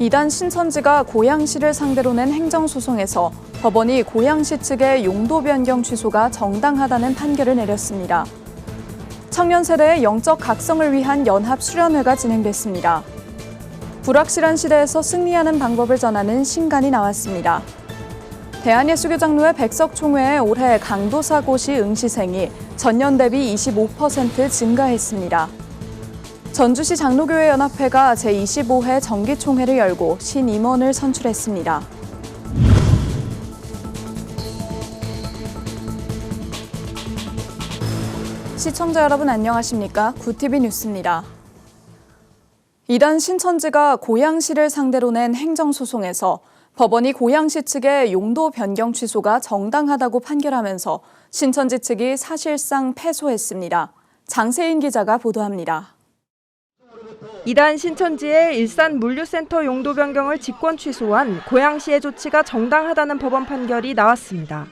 이단 신천지가 고양시를 상대로 낸 행정소송에서 법원이 고양시 측의 용도 변경 취소가 정당하다는 판결을 내렸습니다. 청년 세대의 영적 각성을 위한 연합 수련회가 진행됐습니다. 불확실한 시대에서 승리하는 방법을 전하는 신간이 나왔습니다. 대한예수교장로회 백석총회에 올해 강도사고시 응시생이 전년 대비 25% 증가했습니다. 전주시 장로교회 연합회가 제25회 정기총회를 열고 신임원을 선출했습니다. 시청자 여러분 안녕하십니까? 구TV 뉴스입니다. 이단 신천지가 고양시를 상대로 낸 행정소송에서 법원이 고양시 측의 용도 변경 취소가 정당하다고 판결하면서 신천지 측이 사실상 패소했습니다. 장세인 기자가 보도합니다. 이단 신천지의 일산 물류센터 용도 변경을 직권 취소한 고양시의 조치가 정당하다는 법원 판결이 나왔습니다.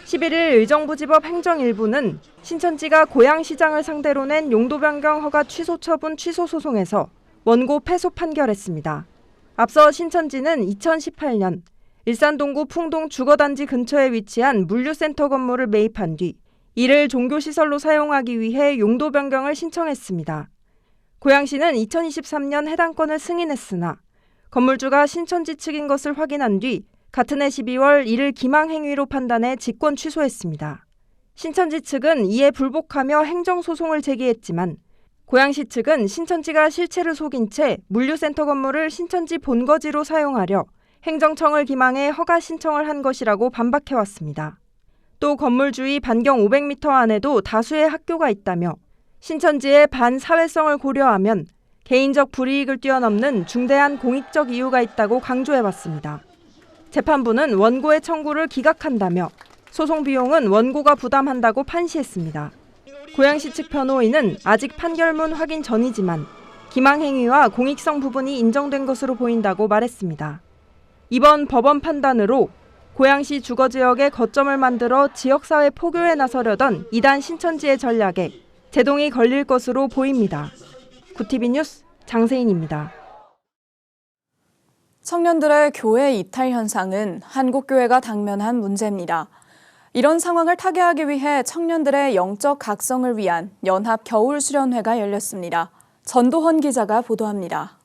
11일 의정부지법 행정일부는 신천지가 고양시장을 상대로 낸 용도 변경 허가 취소 처분 취소 소송에서 원고 패소 판결했습니다. 앞서 신천지는 2018년 일산 동구 풍동 주거단지 근처에 위치한 물류센터 건물을 매입한 뒤 이를 종교시설로 사용하기 위해 용도 변경을 신청했습니다. 고양시는 2023년 해당 건을 승인했으나 건물주가 신천지 측인 것을 확인한 뒤 같은 해 12월 이를 기망행위로 판단해 직권 취소했습니다. 신천지 측은 이에 불복하며 행정소송을 제기했지만 고양시 측은 신천지가 실체를 속인 채 물류센터 건물을 신천지 본거지로 사용하려 행정청을 기망해 허가 신청을 한 것이라고 반박해왔습니다. 또 건물 주위 반경 500m 안에도 다수의 학교가 있다며 신천지의 반사회성을 고려하면 개인적 불이익을 뛰어넘는 중대한 공익적 이유가 있다고 강조해왔습니다. 재판부는 원고의 청구를 기각한다며 소송 비용은 원고가 부담한다고 판시했습니다. 고양시 측 변호인은 아직 판결문 확인 전이지만 기망행위와 공익성 부분이 인정된 것으로 보인다고 말했습니다. 이번 법원 판단으로 고양시 주거지역에 거점을 만들어 지역사회 포교에 나서려던 이단 신천지의 전략에 제동이 걸릴 것으로 보입니다. 구TV 뉴스 장세인입니다. 청년들의 교회 이탈 현상은 한국교회가 당면한 문제입니다. 이런 상황을 타개하기 위해 청년들의 영적 각성을 위한 연합 겨울 수련회가 열렸습니다. 전도헌 기자가 보도합니다.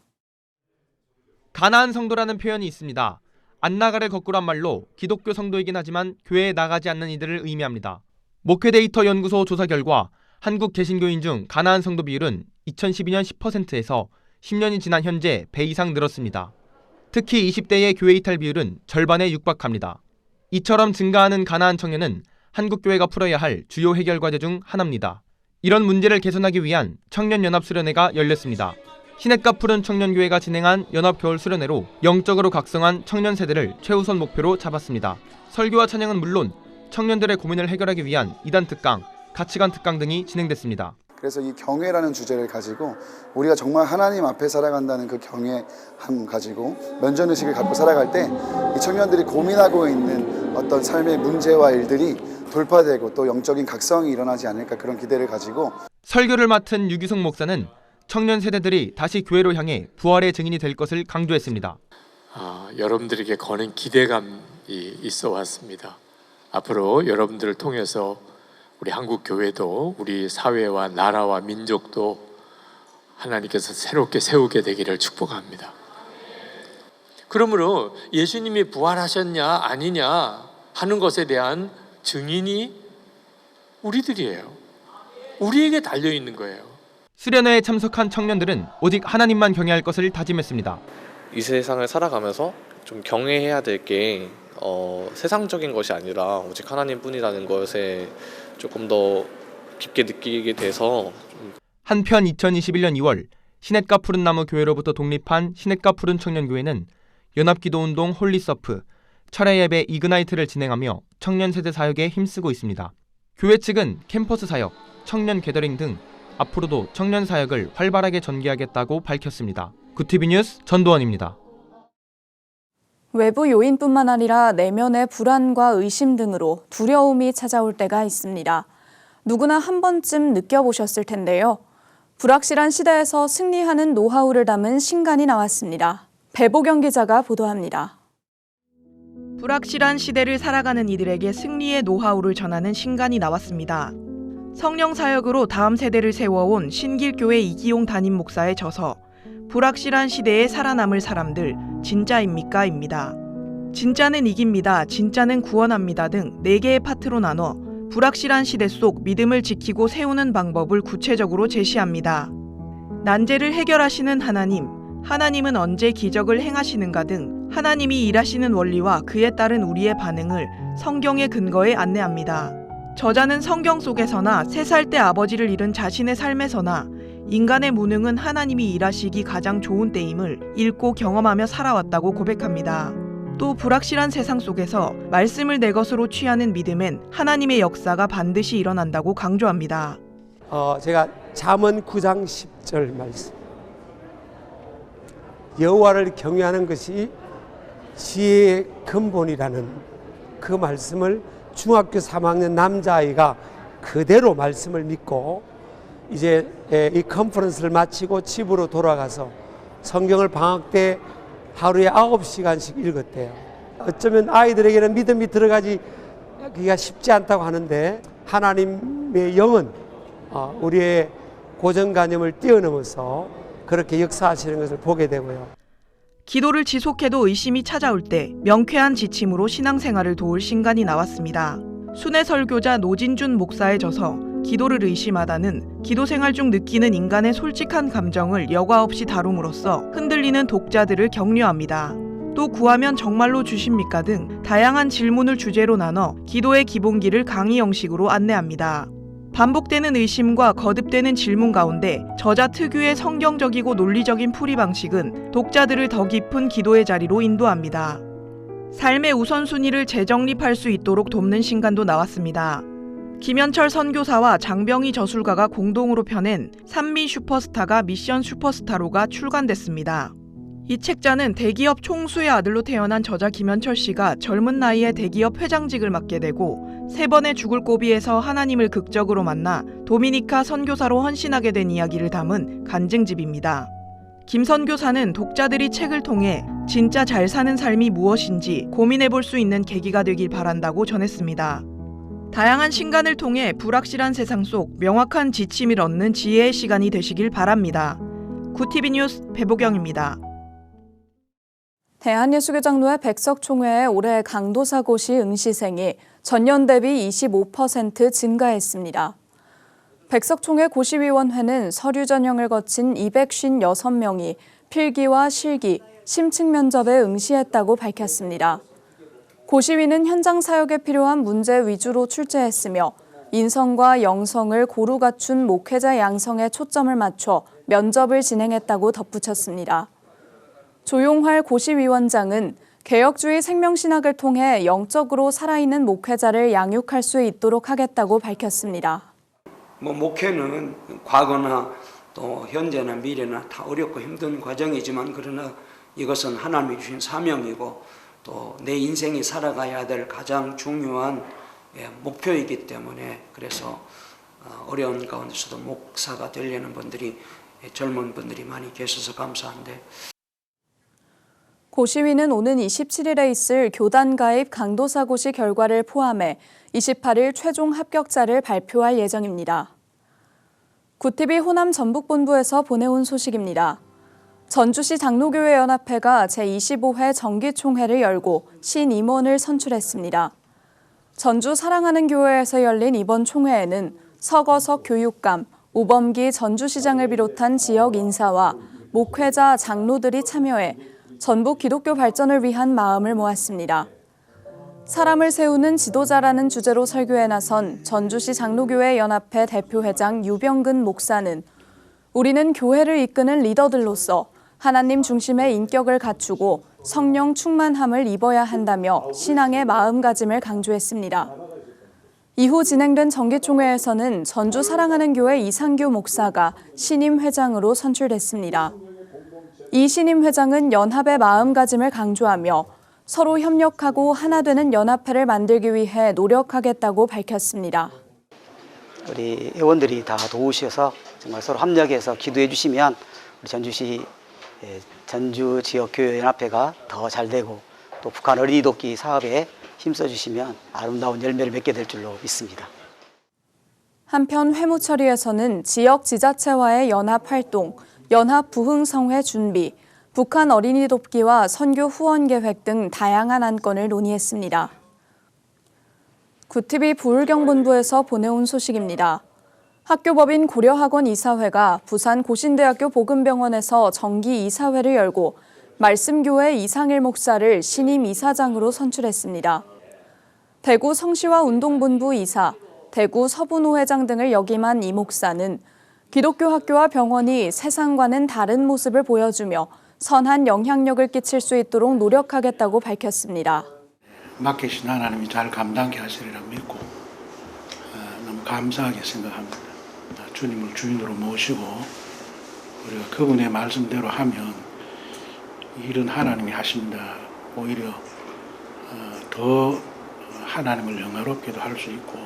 가나안 성도라는 표현이 있습니다. 안 나가를 거꾸로 한 말로 기독교 성도이긴 하지만 교회에 나가지 않는 이들을 의미합니다. 목회데이터 연구소 조사 결과 한국 개신교인 중 가나안 성도 비율은 2012년 10%에서 10년이 지난 현재 배 이상 늘었습니다. 특히 20대의 교회 이탈 비율은 절반에 육박합니다. 이처럼 증가하는 가나안 청년은 한국교회가 풀어야 할 주요 해결 과제 중 하나입니다. 이런 문제를 개선하기 위한 청년연합수련회가 열렸습니다. 시냇가 푸른 청년교회가 진행한 연합겨울수련회로 영적으로 각성한 청년 세대를 최우선 목표로 잡았습니다. 설교와 찬양은 물론 청년들의 고민을 해결하기 위한 이단 특강, 가치관 특강 등이 진행됐습니다. 그래서 이 경외라는 주제를 가지고 우리가 정말 하나님 앞에 살아간다는 그 경외함 가지고 면전의식을 갖고 살아갈 때 이 청년들이 고민하고 있는 어떤 삶의 문제와 일들이 돌파되고 또 영적인 각성이 일어나지 않을까 그런 기대를 가지고 설교를 맡은 유기성 목사는 청년 세대들이 다시 교회로 향해 부활의 증인이 될 것을 강조했습니다. 여러분들에게 거는 기대감이 있어 왔습니다. 앞으로 여러분들을 통해서 우리 한국 교회도 우리 사회와 나라와 민족도 하나님께서 새롭게 세우게 되기를 축복합니다. 그러므로 예수님이 부활하셨냐 아니냐 하는 것에 대한 증인이 우리들이에요. 우리에게 달려 있는 거예요. 수련회에 참석한 청년들은 오직 하나님만 경외할 것을 다짐했습니다. 이 세상을 살아가면서 좀 경외해야 될 게 세상적인 것이 아니라 오직 하나님뿐이라는 것에 조금 더 깊게 느끼게 돼서 한편 2021년 2월 시냇가 푸른나무 교회로부터 독립한 시냇가 푸른 청년교회는 연합기도운동 홀리서프, 철야예배 이그나이트를 진행하며 청년 세대 사역에 힘쓰고 있습니다. 교회 측은 캠퍼스 사역, 청년 게더링 등 앞으로도 청년 사역을 활발하게 전개하겠다고 밝혔습니다. 구TV 뉴스 전도헌입니다. 외부 요인뿐만 아니라 내면의 불안과 의심 등으로 두려움이 찾아올 때가 있습니다. 누구나 한 번쯤 느껴보셨을 텐데요. 불확실한 시대에서 승리하는 노하우를 담은 신간이 나왔습니다. 배보경 기자가 보도합니다. 불확실한 시대를 살아가는 이들에게 승리의 노하우를 전하는 신간이 나왔습니다. 성령 사역으로 다음 세대를 세워온 신길교회 이기용 담임 목사의 저서 불확실한 시대에 살아남을 사람들 진짜입니까?입니다. 진짜는 이깁니다. 진짜는 구원합니다 등 4개의 파트로 나눠 불확실한 시대 속 믿음을 지키고 세우는 방법을 구체적으로 제시합니다. 난제를 해결하시는 하나님, 하나님은 언제 기적을 행하시는가 등 하나님이 일하시는 원리와 그에 따른 우리의 반응을 성경의 근거에 안내합니다. 저자는 성경 속에서나 3살 때 아버지를 잃은 자신의 삶에서나 인간의 무능은 하나님이 일하시기 가장 좋은 때임을 읽고 경험하며 살아왔다고 고백합니다. 또 불확실한 세상 속에서 말씀을 내 것으로 취하는 믿음엔 하나님의 역사가 반드시 일어난다고 강조합니다. 제가 잠언 9장 10절 말씀. 여호와를 경외하는 것이 지혜의 근본이라는 그 말씀을 중학교 3학년 남자아이가 그대로 말씀을 믿고 이제 이 컨퍼런스를 마치고 집으로 돌아가서 성경을 방학 때 하루에 9시간씩 읽었대요. 어쩌면 아이들에게는 믿음이 들어가기가 쉽지 않다고 하는데 하나님의 영은 우리의 고정관념을 뛰어넘어서 그렇게 역사하시는 것을 보게 되고요. 기도를 지속해도 의심이 찾아올 때 명쾌한 지침으로 신앙생활을 도울 신간이 나왔습니다. 순회 설교자 노진준 목사의 저서 기도를 의심하다는 기도생활 중 느끼는 인간의 솔직한 감정을 여과 없이 다룸으로써 흔들리는 독자들을 격려합니다. 또 구하면 정말로 주십니까 등 다양한 질문을 주제로 나눠 기도의 기본기를 강의 형식으로 안내합니다. 반복되는 의심과 거듭되는 질문 가운데 저자 특유의 성경적이고 논리적인 풀이 방식은 독자들을 더 깊은 기도의 자리로 인도합니다. 삶의 우선순위를 재정립할 수 있도록 돕는 신간도 나왔습니다. 김현철 선교사와 장병희 저술가가 공동으로 펴낸 산미 슈퍼스타가 미션 슈퍼스타로가 출간됐습니다. 이 책자는 대기업 총수의 아들로 태어난 저자 김현철 씨가 젊은 나이에 대기업 회장직을 맡게 되고 3번의 죽을 고비에서 하나님을 극적으로 만나 도미니카 선교사로 헌신하게 된 이야기를 담은 간증집입니다. 김 선교사는 독자들이 책을 통해 진짜 잘 사는 삶이 무엇인지 고민해 볼 수 있는 계기가 되길 바란다고 전했습니다. 다양한 신간을 통해 불확실한 세상 속 명확한 지침을 얻는 지혜의 시간이 되시길 바랍니다. 구TV 뉴스 배보경입니다. 대한예수교장로회 백석총회에 올해 강도사고 시 응시생이 전년 대비 25% 증가했습니다. 백석총회 고시위원회는 서류 전형을 거친 256명이 필기와 실기, 심층 면접에 응시했다고 밝혔습니다. 고시위는 현장 사역에 필요한 문제 위주로 출제했으며 인성과 영성을 고루 갖춘 목회자 양성에 초점을 맞춰 면접을 진행했다고 덧붙였습니다. 조용활 고시위원장은 개혁주의 생명신학을 통해 영적으로 살아있는 목회자를 양육할 수 있도록 하겠다고 밝혔습니다. 목회는 과거나 또 현재나 미래나 다 어렵고 힘든 과정이지만 그러나 이것은 하나님이 주신 사명이고 또 내 인생이 살아가야 될 가장 중요한 목표이기 때문에 그래서 어려운 가운데서도 목사가 되려는 분들이 젊은 분들이 많이 계셔서 감사한데 고시위는 오는 27일에 있을 교단 가입 강도사고시 결과를 포함해 28일 최종 합격자를 발표할 예정입니다. 구TV 호남 전북본부에서 보내온 소식입니다. 전주시 장로교회 연합회가 제25회 정기총회를 열고 신임원을 선출했습니다. 전주 사랑하는 교회에서 열린 이번 총회에는 서거석 교육감, 오범기 전주시장을 비롯한 지역 인사와 목회자, 장로들이 참여해 전북 기독교 발전을 위한 마음을 모았습니다. 사람을 세우는 지도자라는 주제로 설교에 나선 전주시 장로교회 연합회 대표회장 유병근 목사는 우리는 교회를 이끄는 리더들로서 하나님 중심의 인격을 갖추고 성령 충만함을 입어야 한다며 신앙의 마음가짐을 강조했습니다. 이후 진행된 정기총회에서는 전주 사랑하는 교회 이상규 목사가 신임 회장으로 선출됐습니다. 이 신임 회장은 연합의 마음가짐을 강조하며 서로 협력하고 하나 되는 연합회를 만들기 위해 노력하겠다고 밝혔습니다. 우리 회원들이 다 도우셔서 정말 서로 협력해서 기도해 주시면 우리 전주시 전주 지역교회연합회가 더 잘 되고 또 북한 어린이 돕기 사업에 힘써 주시면 아름다운 열매를 맺게 될 줄로 믿습니다. 한편 회무처리에서는 지역 지자체와의 연합 활동, 연합 부흥성회 준비, 북한 어린이 돕기와 선교 후원 계획 등 다양한 안건을 논의했습니다. 구TV 부울경본부에서 보내온 소식입니다. 학교법인 고려학원 이사회가 부산 고신대학교 복음병원에서 정기 이사회를 열고 말씀교회 이상일 목사를 신임 이사장으로 선출했습니다. 대구 성시와 운동본부 이사, 대구 서부노회장 등을 역임한 이 목사는 기독교 학교와 병원이 세상과는 다른 모습을 보여주며 선한 영향력을 끼칠 수 있도록 노력하겠다고 밝혔습니다. 맡기신 하나님이 잘 감당케 하시리라 믿고 너무 감사하게 생각합니다. 주님을 주인으로 모시고 우리가 그분의 말씀대로 하면 일은 하나님이 하신다. 오히려 더 하나님을 영화롭게도 할 수 있고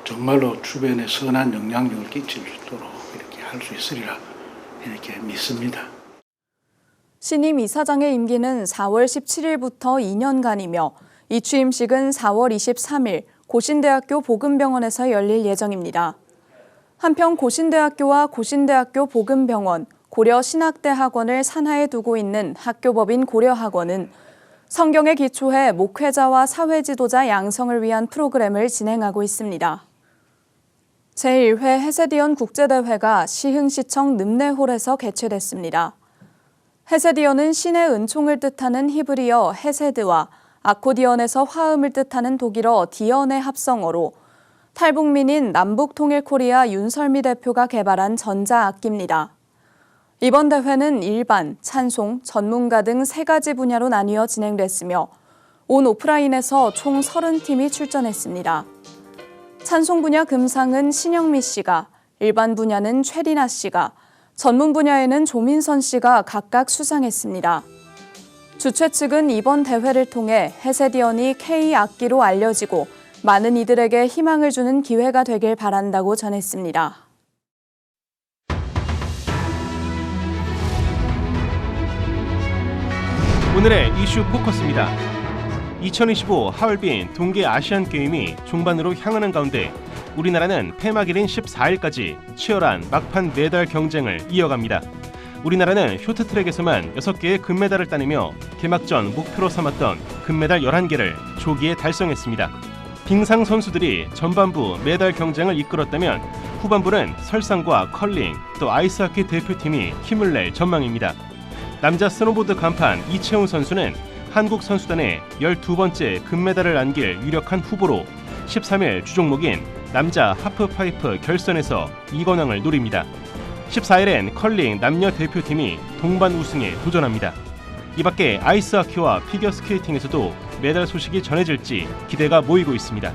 정말로 주변에 선한 영향력을 끼칠 수 있도록 이렇게 할 수 있으리라 이렇게 믿습니다. 신임 이사장의 임기는 4월 17일부터 2년간이며 이 취임식은 4월 23일 고신대학교 복음병원에서 열릴 예정입니다. 한편 고신대학교와 고신대학교 복음병원, 고려신학대학원을 산하에 두고 있는 학교법인 고려학원은 성경에 기초해 목회자와 사회지도자 양성을 위한 프로그램을 진행하고 있습니다. 제1회 헤세디언 국제대회가 시흥시청 늠내홀에서 개최됐습니다. 헤세디언은 신의 은총을 뜻하는 히브리어 헤세드와 아코디언에서 화음을 뜻하는 독일어 디언의 합성어로 탈북민인 남북통일코리아 윤설미 대표가 개발한 전자악기입니다. 이번 대회는 일반, 찬송, 전문가 등 3가지 분야로 나뉘어 진행됐으며 온 오프라인에서 총 30팀이 출전했습니다. 찬송 분야 금상은 신영미 씨가, 일반 분야는 최리나 씨가, 전문 분야에는 조민선 씨가 각각 수상했습니다. 주최 측은 이번 대회를 통해 헤세디언이 K-악기로 알려지고 많은 이들에게 희망을 주는 기회가 되길 바란다고 전했습니다. 오늘의 이슈 포커스입니다. 2025 하얼빈 동계 아시안 게임이 종반으로 향하는 가운데 우리나라는 폐막일인 14일까지 치열한 막판 메달 경쟁을 이어갑니다. 우리나라는 쇼트트랙에서만 6개의 금메달을 따내며 개막전 목표로 삼았던 금메달 11개를 조기에 달성했습니다. 빙상 선수들이 전반부 메달 경쟁을 이끌었다면 후반부는 설상과 컬링, 또 아이스하키 대표팀이 힘을 낼 전망입니다. 남자 스노보드 간판 이채훈 선수는 한국 선수단의 12번째 금메달을 안길 유력한 후보로 13일 주종목인 남자 하프파이프 결선에서 2관왕을 노립니다. 14일엔 컬링 남녀 대표팀이 동반 우승에 도전합니다. 이 밖에 아이스하키와 피겨스케이팅에서도 메달 소식이 전해질지 기대가 모이고 있습니다.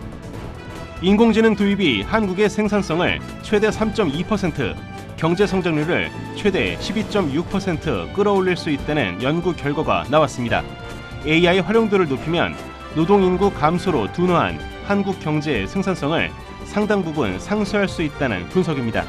인공지능 도입이 한국의 생산성을 최대 3.2%, 경제 성장률을 최대 12.6% 끌어올릴 수 있다는 연구 결과가 나왔습니다. AI 활용도를 높이면 노동인구 감소로 둔화한 한국 경제의 생산성을 상당 부분 상쇄할 수 있다는 분석입니다.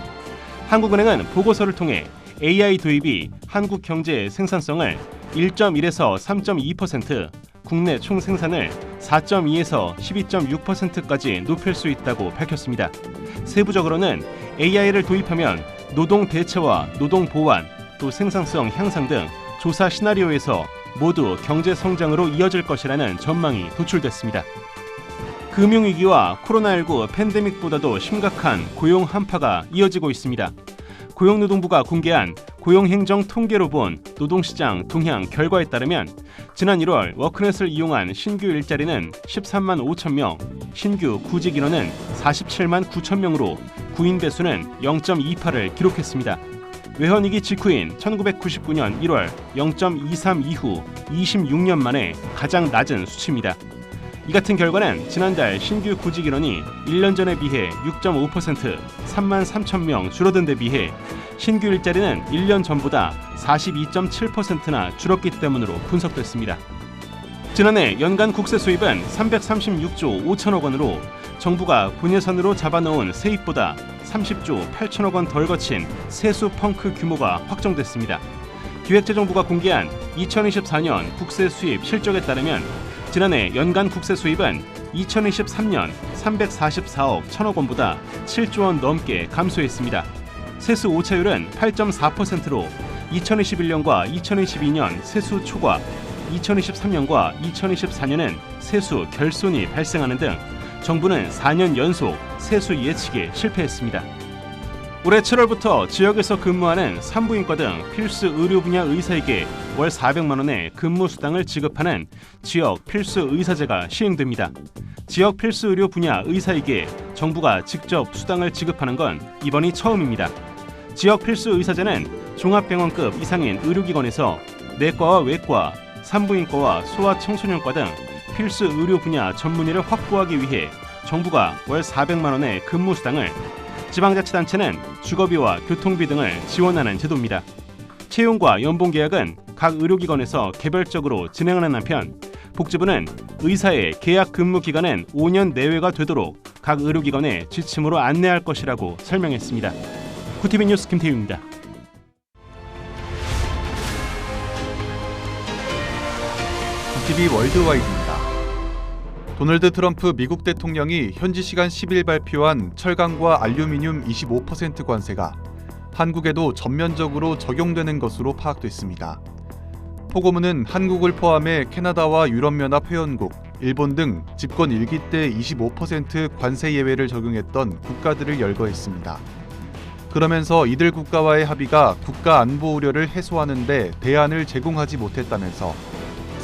한국은행은 보고서를 통해 AI 도입이 한국 경제의 생산성을 1.1에서 3.2%, 국내 총생산을 4.2에서 12.6%까지 높일 수 있다고 밝혔습니다. 세부적으로는 AI를 도입하면 노동 대체와 노동 보완, 또 생산성 향상 등 조사 시나리오에서 모두 경제 성장으로 이어질 것이라는 전망이 도출됐습니다. 금융위기와 코로나19 팬데믹보다도 심각한 고용 한파가 이어지고 있습니다. 고용노동부가 공개한 고용행정 통계로 본 노동시장 동향 결과에 따르면 지난 1월 워크넷을 이용한 신규 일자리는 13만 5천 명, 신규 구직 인원은 47만 9천 명으로 구인 배수는 0.28을 기록했습니다. 외환위기 직후인 1999년 1월 0.23 이후 26년 만에 가장 낮은 수치입니다. 이 같은 결과는 지난달 신규 구직 인원이 1년 전에 비해 6.5%, 3만 3천 명 줄어든 데 비해 신규 일자리는 1년 전보다 42.7%나 줄었기 때문으로 분석됐습니다. 지난해 연간 국세 수입은 336조 5천억 원으로 정부가 본예산으로 잡아놓은 세입보다 30조 8천억 원 덜 거친 세수 펑크 규모가 확정됐습니다. 기획재정부가 공개한 2024년 국세 수입 실적에 따르면 지난해 연간 국세 수입은 2023년 344억 1천억 원보다 7조 원 넘게 감소했습니다. 세수 오차율은 8.4%로 2021년과 2022년 세수 초과, 2023년과 2024년은 세수 결손이 발생하는 등 정부는 4년 연속 세수 예측에 실패했습니다. 올해 7월부터 지역에서 근무하는 산부인과 등 필수 의료 분야 의사에게 월 400만 원의 근무 수당을 지급하는 지역 필수 의사제가 시행됩니다. 지역 필수 의료 분야 의사에게 정부가 직접 수당을 지급하는 건 이번이 처음입니다. 지역 필수 의사제는 종합병원급 이상인 의료기관에서 내과와 외과, 산부인과와 소아청소년과 등 필수 의료 분야 전문의를 확보하기 위해 정부가 월 400만 원의 근무 수당을, 지방자치단체는 주거비와 교통비 등을 지원하는 제도입니다. 채용과 연봉 계약은 각 의료기관에서 개별적으로 진행하는 한편 복지부는 의사의 계약 근무 기간은 5년 내외가 되도록 각 의료기관에 지침으로 안내할 것이라고 설명했습니다. 구티비 뉴스 김태유입니다. 구티비 월드와이드입니다. 도널드 트럼프 미국 대통령이 현지 시간 10일 발표한 철강과 알루미늄 25% 관세가 한국에도 전면적으로 적용되는 것으로 파악됐습니다. 포고문은 한국을 포함해 캐나다와 유럽연합 회원국, 일본 등 집권 1기 때 25% 관세 예외를 적용했던 국가들을 열거했습니다. 그러면서 이들 국가와의 합의가 국가 안보 우려를 해소하는 데 대안을 제공하지 못했다면서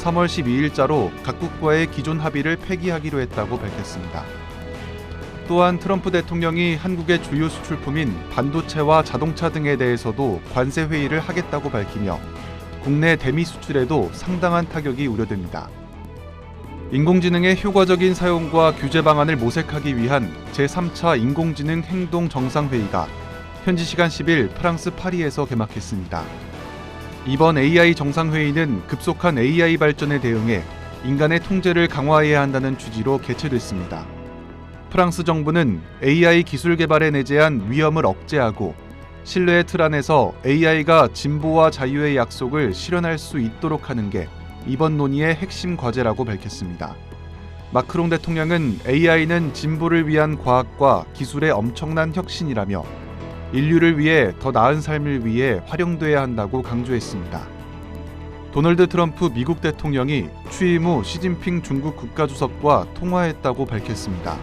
3월 12일자로 각국과의 기존 합의를 폐기하기로 했다고 밝혔습니다. 또한 트럼프 대통령이 한국의 주요 수출품인 반도체와 자동차 등에 대해서도 관세 회의를 하겠다고 밝히며 국내 대미 수출에도 상당한 타격이 우려됩니다. 인공지능의 효과적인 사용과 규제 방안을 모색하기 위한 제3차 인공지능 행동 정상회의가 현지 시간 10일 프랑스 파리에서 개막했습니다. 이번 AI 정상회의는 급속한 AI 발전에 대응해 인간의 통제를 강화해야 한다는 취지로 개최됐습니다. 프랑스 정부는 AI 기술 개발에 내재한 위험을 억제하고 신뢰의 틀 안에서 AI가 진보와 자유의 약속을 실현할 수 있도록 하는 게 이번 논의의 핵심 과제라고 밝혔습니다. 마크롱 대통령은 AI는 진보를 위한 과학과 기술의 엄청난 혁신이라며 인류를 위해 더 나은 삶을 위해 활용돼야 한다고 강조했습니다. 도널드 트럼프 미국 대통령이 취임 후 시진핑 중국 국가주석과 통화했다고 밝혔습니다.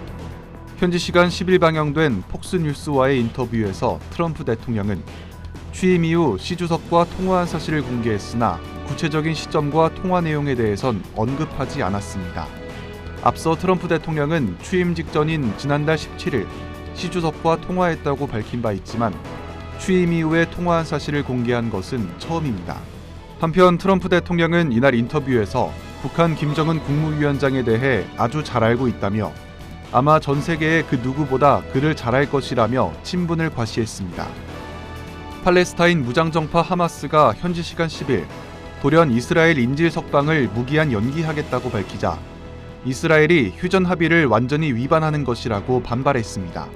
현지 시간 10일 방영된 폭스뉴스와의 인터뷰에서 트럼프 대통령은 취임 이후 시 주석과 통화한 사실을 공개했으나 구체적인 시점과 통화 내용에 대해선 언급하지 않았습니다. 앞서 트럼프 대통령은 취임 직전인 지난달 17일 시 주석과 통화했다고 밝힌 바 있지만 취임 이후에 통화한 사실을 공개한 것은 처음입니다. 한편 트럼프 대통령은 이날 인터뷰에서 북한 김정은 국무위원장에 대해 아주 잘 알고 있다며 아마 전 세계의 그 누구보다 그를 잘할 것이라며 친분을 과시했습니다. 팔레스타인 무장정파 하마스가 현지 시간 10일 돌연 이스라엘 인질 석방을 무기한 연기하겠다고 밝히자 이스라엘이 휴전 합의를 완전히 위반하는 것이라고 반발했습니다.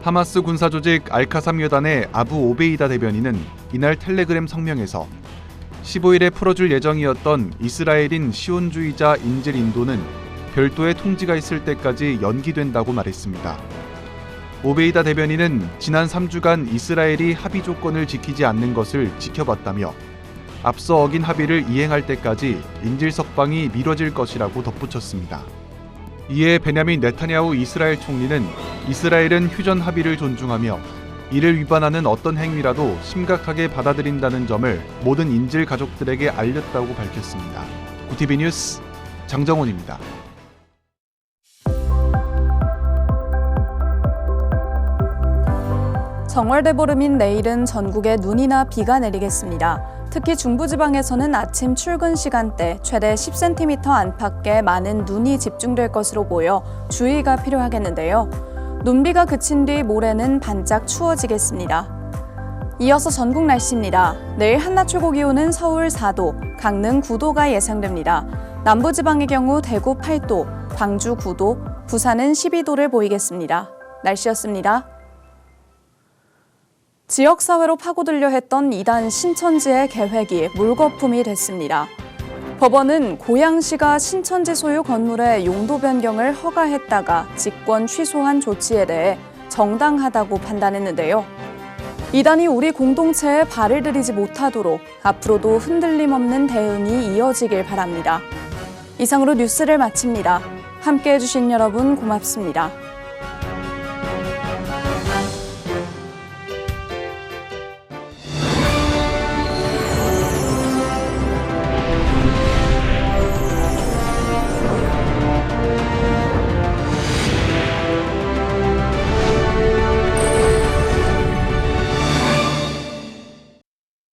하마스 군사조직 알카삼 여단의 아부 오베이다 대변인은 이날 텔레그램 성명에서 15일에 풀어줄 예정이었던 이스라엘인 시온주의자 인질 인도는 별도의 통지가 있을 때까지 연기된다고 말했습니다. 오베이다 대변인은 지난 3주간 이스라엘이 합의 조건을 지키지 않는 것을 지켜봤다며 앞서 어긴 합의를 이행할 때까지 인질 석방이 미뤄질 것이라고 덧붙였습니다. 이에 베냐민 네타냐후 이스라엘 총리는 이스라엘은 휴전 합의를 존중하며 이를 위반하는 어떤 행위라도 심각하게 받아들인다는 점을 모든 인질 가족들에게 알렸다고 밝혔습니다. 구티비 뉴스 장정원입니다. 정월대보름인 내일은 전국에 눈이나 비가 내리겠습니다. 특히 중부지방에서는 아침 출근 시간대 최대 10cm 안팎의 많은 눈이 집중될 것으로 보여 주의가 필요하겠는데요. 눈비가 그친 뒤 모레는 반짝 추워지겠습니다. 이어서 전국 날씨입니다. 내일 한낮 최고 기온은 서울 4도, 강릉 9도가 예상됩니다. 남부지방의 경우 대구 8도, 광주 9도, 부산은 12도를 보이겠습니다. 날씨였습니다. 지역사회로 파고들려 했던 이단 신천지의 계획이 물거품이 됐습니다. 법원은 고양시가 신천지 소유 건물의 용도 변경을 허가했다가 직권 취소한 조치에 대해 정당하다고 판단했는데요. 이단이 우리 공동체에 발을 들이지 못하도록 앞으로도 흔들림 없는 대응이 이어지길 바랍니다. 이상으로 뉴스를 마칩니다. 함께해 주신 여러분 고맙습니다.